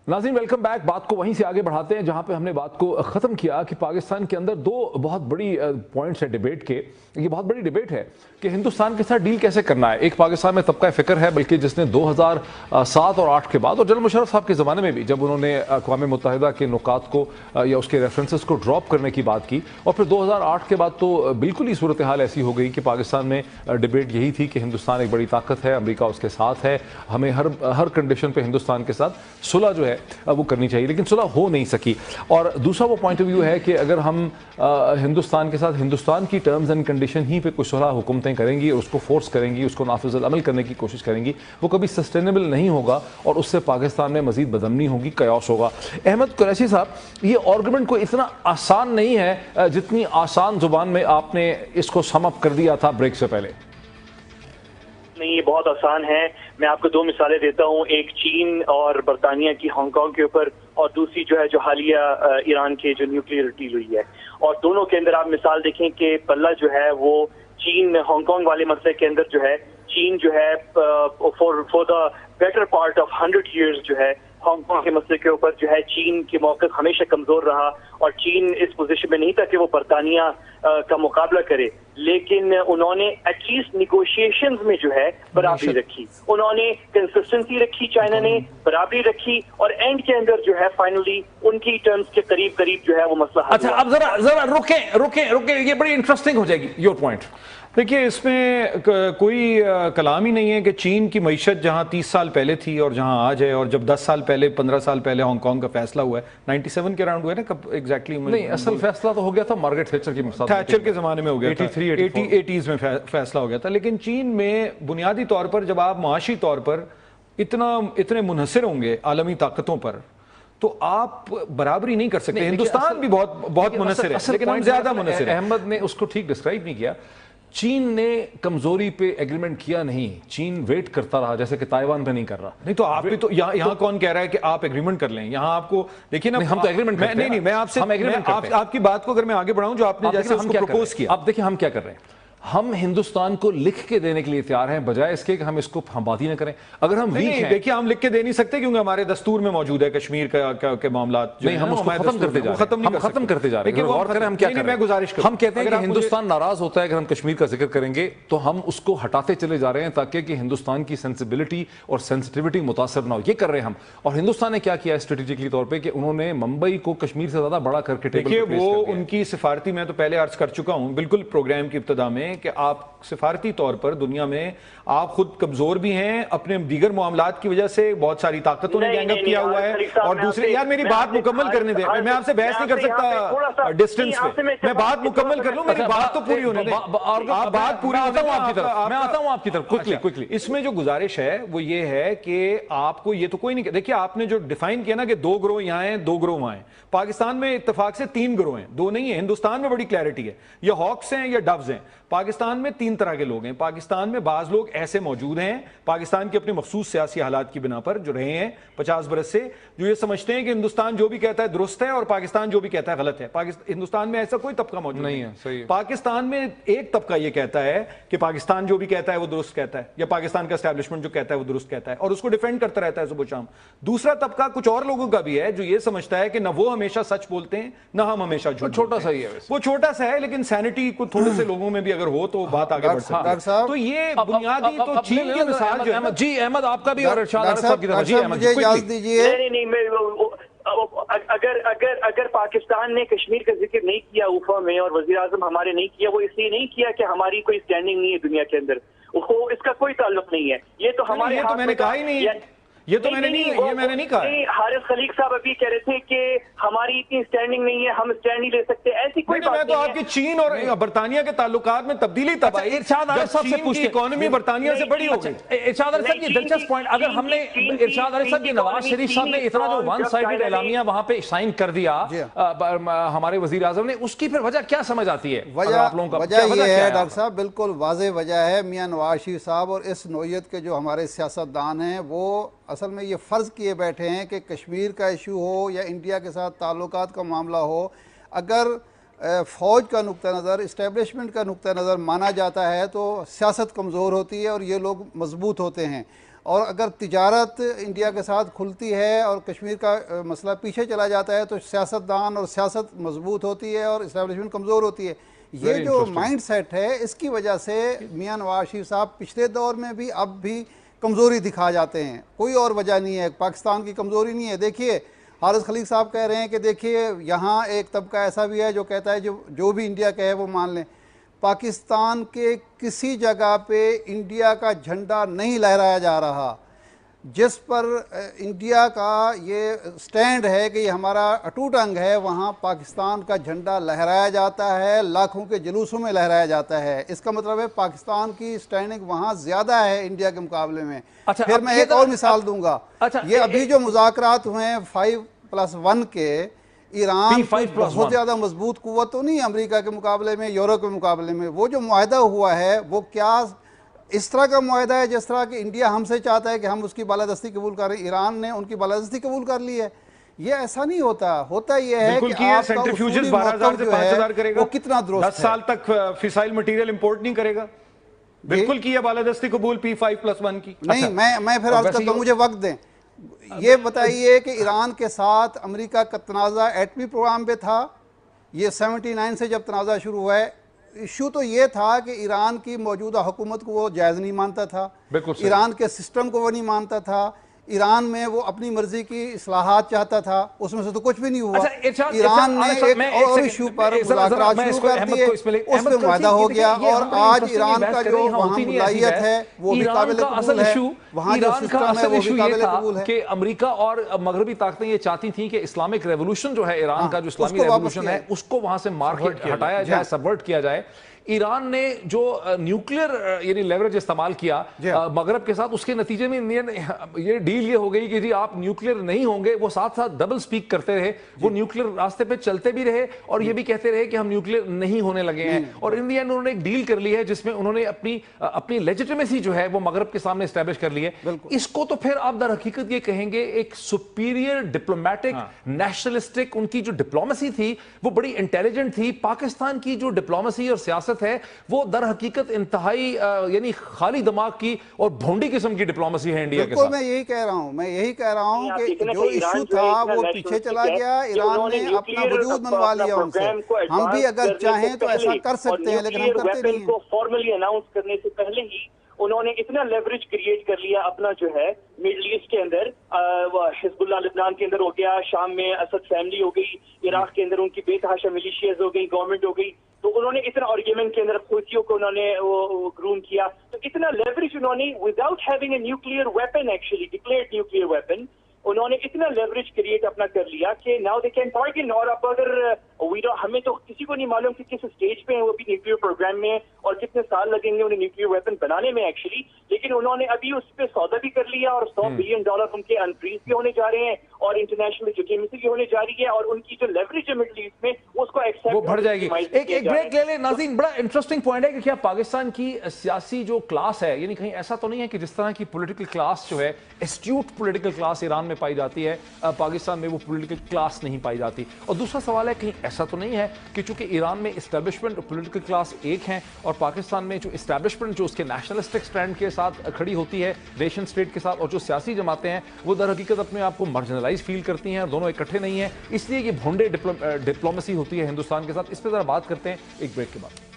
नाज़रीन welcome back. बात को वहीं से आगे बढ़ाते हैं जहां पे हमने बात को ख़त्म किया कि पाकिस्तान के अंदर दो बहुत बड़ी पॉइंट्स हैं डिबेट के। ये बहुत बड़ी डिबेट है कि हिंदुस्तान के साथ डील कैसे करना है। एक पाकिस्तान में तबका फ़िक्र है बल्कि जिसने 2007 और 8 के बाद और जनरल मुशर्रफ साहब के ज़माने में भी जब उन्होंने अक़वाम मुत्तहिदा के नुकात को या उसके रेफरेंसेस को ड्रॉप करने की बात की, और फिर 2008 के बाद तो बिल्कुल ही सूरत हाल ऐसी हो गई कि पाकिस्तान में डिबेट यही थी कि हिंदुस्तान एक बड़ी ताकत है, अमेरिका उसके साथ है, हमें हर कंडीशन पर हिंदुस्तान के साथ सुलह जो है वो करनी चाहिए, लेकिन सुलह हो नहीं सकी। और दूसरा वो पॉइंट ऑफ व्यू है कि अगर हम हिंदुस्तान के साथ हिंदुस्तान की टर्म्स एंड कंडीशन ही पे कुछ सुलह हुकूमतें करेंगी और उसको फोर्स करेंगी, उसको नाफिज़ अमल करने की कोशिश करेंगी, वो कभी सस्टेनेबल नहीं होगा और उससे पाकिस्तान में मजीद बदमनी होगी, कयास होगा। अहमद कुरैशी साहब, ये आर्गुमेंट कोई इतना आसान नहीं है जितनी आसान जुबान में आपने इसको सम अप कर दिया था ब्रेक से पहले। नहीं, ये बहुत आसान है। मैं आपको दो मिसालें देता हूँ, एक चीन और बरतानिया की हांगकांग के ऊपर, और दूसरी जो है जो हालिया ईरान के जो न्यूक्लियर डील हुई है। और दोनों के अंदर आप मिसाल देखें कि पल्ला जो है वो चीन हांगकांग वाले मसले के अंदर जो है चीन जो है for the better part of 100 years जो है हांगकांग के मसले के ऊपर जो है चीन के मौक़िफ़ हमेशा कमजोर रहा और चीन इस पोजीशन में नहीं था कि वो बरतानिया का मुकाबला करे, लेकिन उन्होंने एटलीस्ट निगोशिएशंस में जो है बराबरी रखी, उन्होंने कंसिस्टेंसी रखी, चाइना ने बराबरी रखी, और एंड के अंदर जो है फाइनली उनकी टर्म्स के करीब करीब जो है वो मसला। अच्छा, अब जरा रुके, ये बड़ी इंटरेस्टिंग हो जाएगी योर पॉइंट। देखिए, इसमें कोई कलाम ही नहीं है कि चीन की मईशत जहां 30 साल पहले थी और जहां आज है, और जब 10 साल पहले 15 साल पहले हांगकांग का फैसला हुआ है 97 के अराउंड हुआ है ना, कब एग्जैक्टली नहीं, असल फैसला तो हो गया था मार्गरेट थैचर के ज़माने में हो गया था, 80s में फैसला हो गया था। लेकिन चीन में बुनियादी तौर पर जब आप माशी तौर पर इतने मुनहसिर होंगे आलमी ताकतों पर तो आप बराबरी नहीं कर सकते। हिंदुस्तान भी बहुत मुनहसिर है, लेकिन हम ज्यादा मुनहसिर है। अहमद ने उसको ठीक डिस्क्राइब नहीं किया। चीन ने कमजोरी पे एग्रीमेंट किया नहीं, चीन वेट करता रहा, जैसे कि ताइवान पे नहीं कर रहा। नहीं तो आप भी तो यहाँ कौन कह रहा है कि आप एग्रीमेंट कर लें? यहाँ आपको देखिए ना, हम तो एग्रीमेंट करते हैं। नहीं, मैं आपसे आपकी बात को अगर मैं आगे बढ़ाऊं जो आपने जैसे उसको प्रपोज किया, आप देखिए हम क्या कर रहे हैं। हम हिंदुस्तान को लिख के देने के लिए तैयार हैं, बजाय इसके कि हम इसको हम बात ही ना करें। अगर हम वीक हैं, देखिए हम लिख के दे नहीं सकते क्योंकि हमारे दस्तूर में मौजूद है कश्मीर के मामला। नहीं, हम उसको खत्म करते जा रहे हैं, खत्म करते जा रहे हैं। और करें हम क्या करें? मैं गुजारिश करूं, हम कहते हैं कि हिंदुस्तान नाराज होता है अगर हम कश्मीर का जिक्र करेंगे, तो हम उसको हटाते चले जा रहे हैं ताकि कि हिंदुस्तान की सेंसिबिलिटी और सेंसिटिविटी मुतासर ना हो। ये कर रहे हैं हम। और हिंदुस्तान ने क्या किया स्ट्रेटेजिकली तौर पर कि उन्होंने मुंबई को कश्मीर से ज्यादा बड़ा करके देखिए, वो उनकी सिफारती, मैं तो पहले अर्ज कर चुका हूं बिल्कुल प्रोग्राम की इब्तिदा में कि आप सिफारती तौर पर दुनिया में आप खुद कमजोर भी हैं, अपने दीगर मामलात की वजह से बहुत सारी ताकतों ने गैंग अप किया हुआ है। और दूसरे, यार मेरी बात मुकम्मल करने दे, मैं आपसे बहस नहीं कर सकता डिस्टेंस पे, मैं बात मुकम्मल कर लूं, मेरी बात तो पूरी होने दें। आप बात पूरी होने दें, मैं आता हूं आपकी तरफ क्विकली। इसमें जो गुजारिश है वो ये है कि आपको ये तो कोई नहीं, देखिए आपने जो डिफाइन किया ना कि 2 ग्रोह यहाँ हैं 2 ग्रोह वहां हैं, पाकिस्तान में इत्तेफाक से 3 ग्रोह हैं, 2 नहीं है। हिंदुस्तान में बड़ी क्लैरिटी है, ये हॉक्स हैं या डव्स हैं। पाकिस्तान में 3 तरह के लोग हैं। पाकिस्तान में बाज लोग ऐसे मौजूद हैं पाकिस्तान के अपने मखसूस सियासी हालात की बिना पर जो रहे हैं 50 बरस से, जो ये समझते हैं कि हिंदुस्तान जो भी कहता है दुरुस्त है और पाकिस्तान जो भी कहता है गलत है। हिंदुस्तान में ऐसा कोई तबका मौजूद नहीं है। सही है। पाकिस्तान में एक तबका ये कहता है कि पाकिस्तान जो भी कहता है वो दुरुस्त कहता है, या पाकिस्तान का एस्टैब्लिशमेंट जो कहता है वो दुरुस्त कहता है, और उसको डिफेंड करता रहता है सुबह शाम। दूसरा तबका कुछ और लोगों का भी है जो ये समझता है कि ना वो हमेशा सच बोलते हैं ना हम हमेशा झूठ। छोटा सा ही है, वो छोटा सा है, लेकिन सैनिटी को थोड़े से लोगों में भी अगर हो तो बात आगे बढ़ सकती है। तो ये बुनियादी तो चीन की मिसाल जो है। जी अहमद, आपका भी और इरशाद साहब की तरफ। जी अहमद, मुझे इजाजत दीजिए। अगर पाकिस्तान ने कश्मीर का जिक्र नहीं किया उफा में और वजीर आजम हमारे नहीं किया, वो इसलिए नहीं किया कि हमारी कोई स्टैंडिंग नहीं है दुनिया के अंदर, वो इसका कोई ताल्लुक नहीं है। ये तो हमारे, ये तो मैंने कहा ही नहीं है, ये तो मैंने नहीं कहा। हारिस खलीक साहब अभी कह रहे थे कि हमारी इतनी स्टैंडिंग नहीं है, हम स्टैंड नहीं ले सकते, ऐसी कोई बात नहीं है। मैं तो आपकी चीन और बरतानिया के ताल्लुकात में तब्दीली तब आई। इरशाद आरिफ साहब से पूछते, इकोनॉमी बरतानिया से बड़ी हो गई। इरशाद आरिफ साहब ये दिलचस्प पॉइंट, अगर हमने इरशाद आरिफ साहब, ये नवाज शरीफ साहब ने इतना जो वन साइडेड एलामिया वहां पे साइन कर दिया हमारे वजीर आजम ने, उसकी फिर वजह क्या समझ आती है? वजह ये है डॉक्टर साहब, बिल्कुल वाज़ेह वजह है। मियां नवाज शरीफ साहब और इस नौइयत के जो हमारे सियासतदान हैं वो असल में ये फ़र्ज़ किए बैठे हैं कि कश्मीर का इशू हो या इंडिया के साथ ताल्लुकात का मामला हो, अगर फ़ौज का नुक्ता नज़र, इस्टेब्लिशमेंट का नुक्ता नज़र माना जाता है तो सियासत कमज़ोर होती है और ये लोग मजबूत होते हैं। اور اگر تجارت انڈیا کے ساتھ کھلتی ہے اور کشمیر کا مسئلہ پیچھے چلا جاتا ہے تو سیاستدان اور سیاست مضبوط ہوتی ہے اور اسٹیبلشمنٹ کمزور ہوتی ہے. یہ جو مائنڈ سیٹ ہے اس کی وجہ سے میاں نواز شریف صاحب پچھلے دور میں بھی اب بھی کمزوری دکھا جاتے ہیں. کوئی اور وجہ نہیں ہے, پاکستان کی کمزوری نہیں ہے. دیکھیے حارث خلیق صاحب کہہ رہے ہیں کہ دیکھیے یہاں ایک طبقہ ایسا بھی ہے جو کہتا ہے جو بھی انڈیا کہے وہ مان لیں. پاکستان کے کسی جگہ پہ انڈیا کا جھنڈا نہیں لہرایا جا رہا. جس پر انڈیا کا یہ سٹینڈ ہے کہ یہ ہمارا اٹوٹ انگ ہے, وہاں پاکستان کا جھنڈا لہرایا جاتا ہے, لاکھوں کے جلوسوں میں لہرایا جاتا ہے. اس کا مطلب ہے پاکستان کی سٹینڈنگ وہاں زیادہ ہے انڈیا کے مقابلے میں. پھر میں ایک اور مثال دوں گا. یہ ابھی جو مذاکرات ہوئے ہیں 5+1 کے, ایران بہت زیادہ مضبوط قوت تو نہیں امریکہ کے مقابلے میں, یورپ کے مقابلے میں. وہ جو معاہدہ ہوا ہے وہ کیا اس طرح کا معاہدہ ہے جس طرح کہ انڈیا ہم سے چاہتا ہے کہ ہم اس کی بالادستی قبول کریں, ایران نے ان کی بالادستی قبول کر لی ہے. یہ ایسا نہیں ہوتا. ہوتا یہ ہے کہ آپ کا اصولی موقف جو ہے وہ کتنا درست ہے. 10 سال تک فسائل مٹیریل امپورٹ نہیں کرے گا. بالکل کی ہے بالادستی قبول P5+1 کی. نہیں, میں پھر عرض کرتا ہوں, مجھے وقت دیں. یہ بتائیے کہ ایران کے ساتھ امریکہ کا تنازع ایٹمی پروگرام پہ تھا. یہ 79 سے جب تنازع شروع ہوا ہے, ایشو تو یہ تھا کہ ایران کی موجودہ حکومت کو وہ جائز نہیں مانتا تھا, ایران کے سسٹم کو وہ نہیں مانتا تھا, ایران میں وہ اپنی مرضی کی اصلاحات چاہتا تھا. اس میں سے تو کچھ بھی نہیں ہوا. ایران نے ایک اور ایشو پر مذاکرات شروع کر دیے, اس پہ معاہدہ ہو گیا, اور آج ایران کا جو وہاں ملائیت ہے وہ بھی قابل قبول ہے, وہاں جو سسٹم ہے وہ بھی قابل قبول ہے. کہ امریکہ اور مغربی طاقتیں یہ چاہتی تھیں کہ اسلامک ریولوشن جو ہے ایران کا, جو اسلامی ریولوشن ہے, اس کو وہاں سے مار کے ہٹایا جائے, سبورٹ کیا جائے. ایران نے جو نیوکلیر یعنی لیوریج استعمال کیا مغرب کے ساتھ, اس کے نتیجے میں یہ ڈیل یہ ہو گئی کہ جی آپ نیوکلیر نہیں ہوں گے. وہ ساتھ ساتھ ڈبل سپیک کرتے رہے, وہ نیوکلیر راستے پہ چلتے بھی رہے اور یہ بھی کہتے رہے کہ ہم نیوکلیر نہیں ہونے لگے ہیں. اور ان دی اینڈ انہوں نے ایک ڈیل کر لی ہے جس میں انہوں نے اپنی لیجیٹیمیسی جو ہے وہ مغرب کے سامنے اسٹیبلش کر لی ہے. اس کو تو پھر آپ در حقیقت یہ کہیں گے ایک سپیریئر ڈپلومیٹک نیشنلسٹک, ان کی جو ڈپلومیسی تھی وہ بڑی انٹیلیجنٹ تھی. پاکستان کی جو ڈپلومیسی اور سیاست ہے وہ در حقیقت انتہائی یعنی خالی دماغ کی اور بھونڈی قسم کی ڈپلومیسی ہے انڈیا کے ساتھ. میں یہی کہہ رہا ہوں کہ جو ایشو تھا وہ پیچھے چلا گیا. ایران نے اپنا وجود منوا لیا ان سے. ہم بھی اگر چاہیں تو ایسا کر سکتے ہیں, لیکن ہم کرتے نہیں ہیں. فارملی اناؤنس کرنے سے پہلے ہی انہوں نے اتنا لیوریج کریٹ کر لیا اپنا جو ہے مڈل ایسٹ کے اندر. حزب اللہ لبنان کے اندر ہو گیا, شام میں اسد فیملی ہو گئی, عراق کے اندر ان کی بے تحاشا ملیشیاز ہو گئی, گورنمنٹ ہو گئی. تو انہوں نے اتنا, اور یمن کے اندر حوثیوں کو انہوں نے گروم کیا. تو اتنا لیوریج انہوں نے without having a nuclear weapon, actually declared nuclear weapon, انہوں نے اتنا لیوریج کریٹ اپنا کر لیا کہ ناؤ دے کین بارگن. اور اب اگر ہمیں تو کسی کو نہیں معلوم کہ کس اسٹیج پہ ہیں وہ بھی نیوکلیئر پروگرام میں, اور کتنے سال لگیں گے انہیں نیوکلیئر ویپن بنانے میں ایکچولی. لیکن انہوں نے ابھی اس پہ سودا بھی کر لیا, اور $100 بلین ان کے انفریز بھی ہونے جا رہے ہیں, اور انٹرنیشنل لیجیٹیمیسی بھی ہونے جا رہی ہے, اور ان کی جو لیوریج ہے مڈل ایسٹ میں اس کو ایکسپٹ وہ بڑھ جائے گی. ایک بریک لے لیں ناظرین. بڑا انٹرسٹنگ پوائنٹ ہے کہ کیا پاکستان کی سیاسی جو کلاس ہے, یعنی کہیں ایسا تو نہیں ہے کہ جس طرح کی پولیٹیکل کلاس جو ہے, ایسٹیوٹ پولیٹیکل کلاس ایران میں پائی جاتی ہے, پاکستان میں وہ پولیٹیکل کلاس نہیں پائی جاتی. اور دوسرا سوال ہے کہیں ایسا تو نہیں ہے کہ چونکہ ایران میں اسٹیبلشمنٹ اور پولیٹیکل کلاس ایک ہیں, اور پاکستان میں جو اسٹیبلشمنٹ جو اس کے نیشنلسٹک سٹینڈ کے ساتھ کھڑی ہوتی ہے نیشن سٹیٹ کے ساتھ, اور جو سیاسی جماعتیں ہیں وہ در حقیقت اپنے آپ کو مارجنلائز فیل کرتی ہیں, دونوں اکٹھے نہیں ہیں, اس لیے یہ بھونڈے ڈپلومیسی ہوتی ہے ہندوستان کے ساتھ. اس پہ ذرا بات کرتے ہیں ایک بریک کے بعد.